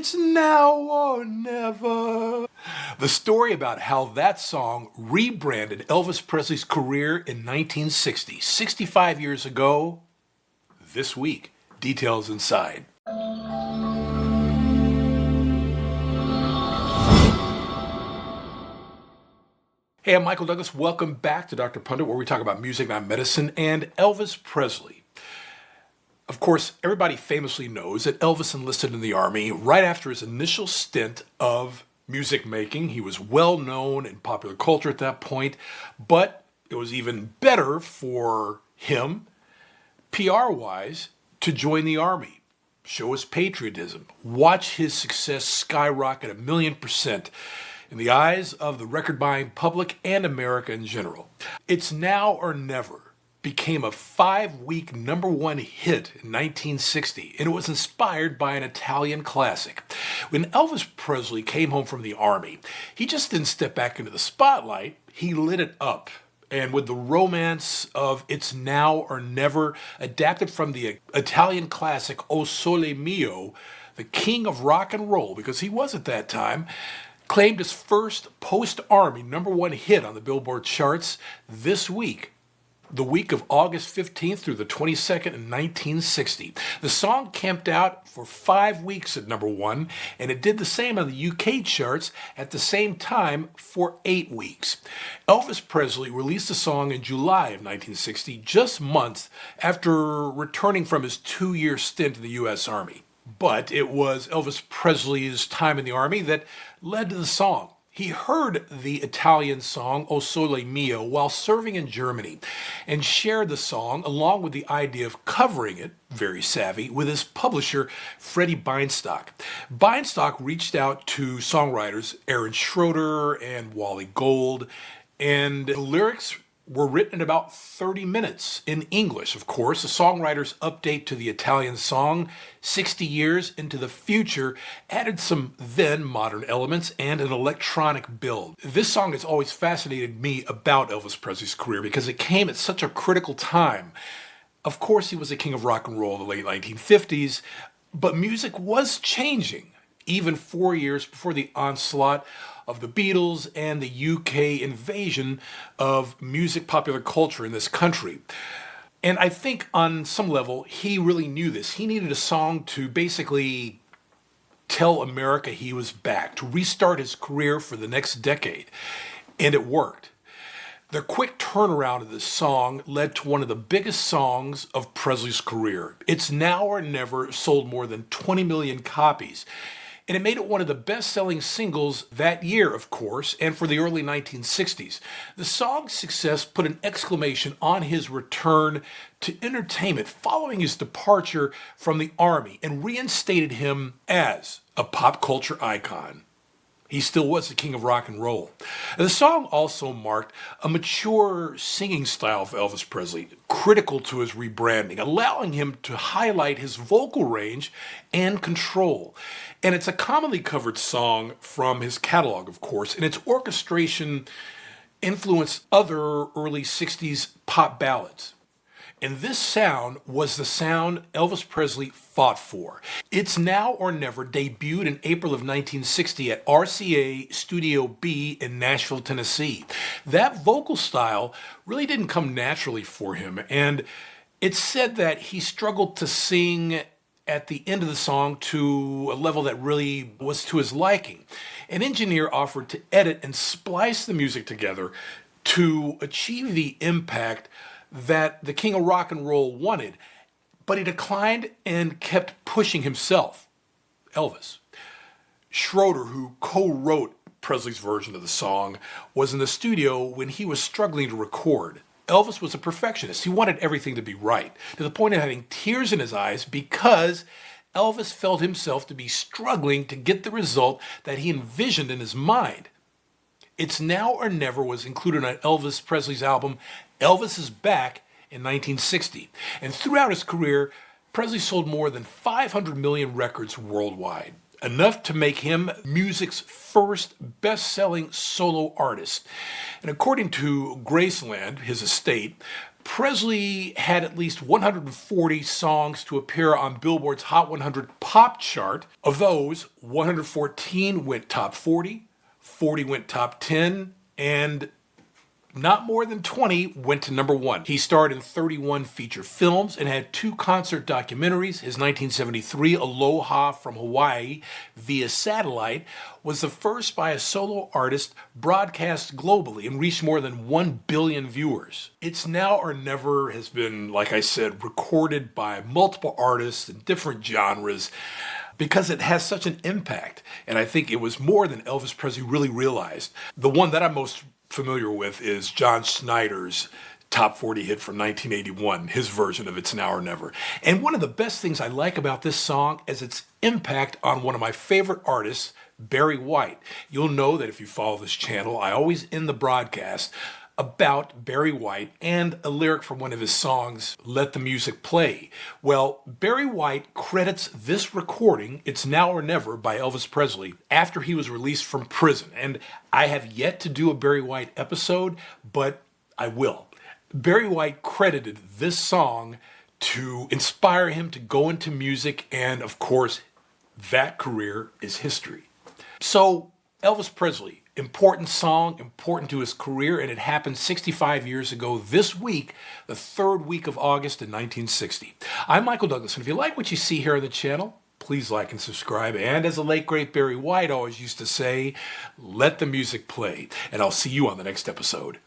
It's now or never. The story about how that song rebranded Elvis Presley's career in 1960, 65 years ago, this week. Details inside. Hey, I'm Michael Douglas. Welcome back to Dr. Pundit, where we talk about music, not medicine, and Elvis Presley. Of course, everybody famously knows that Elvis enlisted in the Army right after his initial stint of music making. He was well known in popular culture at that point, but it was even better for him, PR-wise, to join the Army, show his patriotism, watch his success skyrocket 1,000,000% in the eyes of the record-buying public and America in general. It's Now or Never became a 5-week #1 hit in 1960, and it was inspired by an Italian classic. When Elvis Presley came home from the Army, he just didn't step back into the spotlight, he lit it up. And with the romance of It's Now or Never, adapted from the Italian classic O Sole Mio, the king of rock and roll, because he was at that time, claimed his first post-Army #1 hit on the Billboard charts this week, the week of August 15th through the 22nd in 1960. The song camped out for 5 weeks at #1, and it did the same on the UK charts at the same time for 8 weeks. Elvis Presley released the song in July of 1960, just months after returning from his 2-year stint in the U.S. Army. But it was Elvis Presley's time in the Army that led to the song. He heard the Italian song O Sole Mio while serving in Germany and shared the song along with the idea of covering it, very savvy, with his publisher Freddie Beinstock. Beinstock reached out to songwriters Aaron Schroeder and Wally Gold, and the lyrics were written in about 30 minutes in English, of course. The songwriter's update to the Italian song, 60 years into the future, added some then modern elements and an electronic build. This song has always fascinated me about Elvis Presley's career because it came at such a critical time. Of course, he was a king of rock and roll in the late 1950s, but music was changing, even 4 years before the onslaught of the Beatles and the UK invasion of music popular culture in this country. And I think on some level, he really knew this. He needed a song to basically tell America he was back, to restart his career for the next decade. And it worked. The quick turnaround of this song led to one of the biggest songs of Presley's career. It's Now or Never sold more than 20 million copies. And it made it one of the best-selling singles that year, of course, and for the early 1960s. The song's success put an exclamation on his return to entertainment following his departure from the Army and reinstated him as a pop culture icon. He still was the king of rock and roll. The song also marked a mature singing style for Elvis Presley, critical to his rebranding, allowing him to highlight his vocal range and control. And it's a commonly covered song from his catalog, of course, and its orchestration influenced other early 60s pop ballads. And this sound was the sound Elvis Presley fought for. It's Now or Never debuted in April of 1960 at RCA Studio B in Nashville, Tennessee. That vocal style really didn't come naturally for him, and it's said that he struggled to sing at the end of the song to a level that really was to his liking. An engineer offered to edit and splice the music together to achieve the impact that the king of rock and roll wanted, but he declined and kept pushing himself, Elvis. Schroeder, who co-wrote Presley's version of the song, was in the studio when he was struggling to record. Elvis was a perfectionist. He wanted everything to be right, to the point of having tears in his eyes because Elvis felt himself to be struggling to get the result that he envisioned in his mind. It's Now or Never was included on Elvis Presley's album Elvis is Back in 1960. And throughout his career, Presley sold more than 500 million records worldwide, enough to make him music's first best-selling solo artist. And according to Graceland, his estate, Presley had at least 140 songs to appear on Billboard's Hot 100 pop chart. Of those, 114 went top 40, 40 went top 10, and not more than 20 went to number one. He starred in 31 feature films and had 2 concert documentaries. His 1973 Aloha from Hawaii via satellite was the first by a solo artist broadcast globally and reached more than 1 billion viewers. It's Now or Never has been, like I said, recorded by multiple artists in different genres because it has such an impact. And I think it was more than Elvis Presley really realized. The one that I'm most familiar with is John Schneider's top 40 hit from 1981, his version of It's Now or Never. And one of the best things I like about this song is its impact on one of my favorite artists, Barry White. You'll know that if you follow this channel, I always end the broadcast about Barry White and a lyric from one of his songs, Let the Music Play. Well, Barry White credits this recording, It's Now or Never, by Elvis Presley, after he was released from prison. And I have yet to do a Barry White episode, but I will. Barry White credited this song to inspire him to go into music, and of course, that career is history. So, Elvis Presley, important song, important to his career, and it happened 65 years ago this week, the 3rd week of August in 1960. I'm Michael Douglas, and if you like what you see here on the channel, please like and subscribe. And as the late, great Barry White always used to say, let the music play. And I'll see you on the next episode.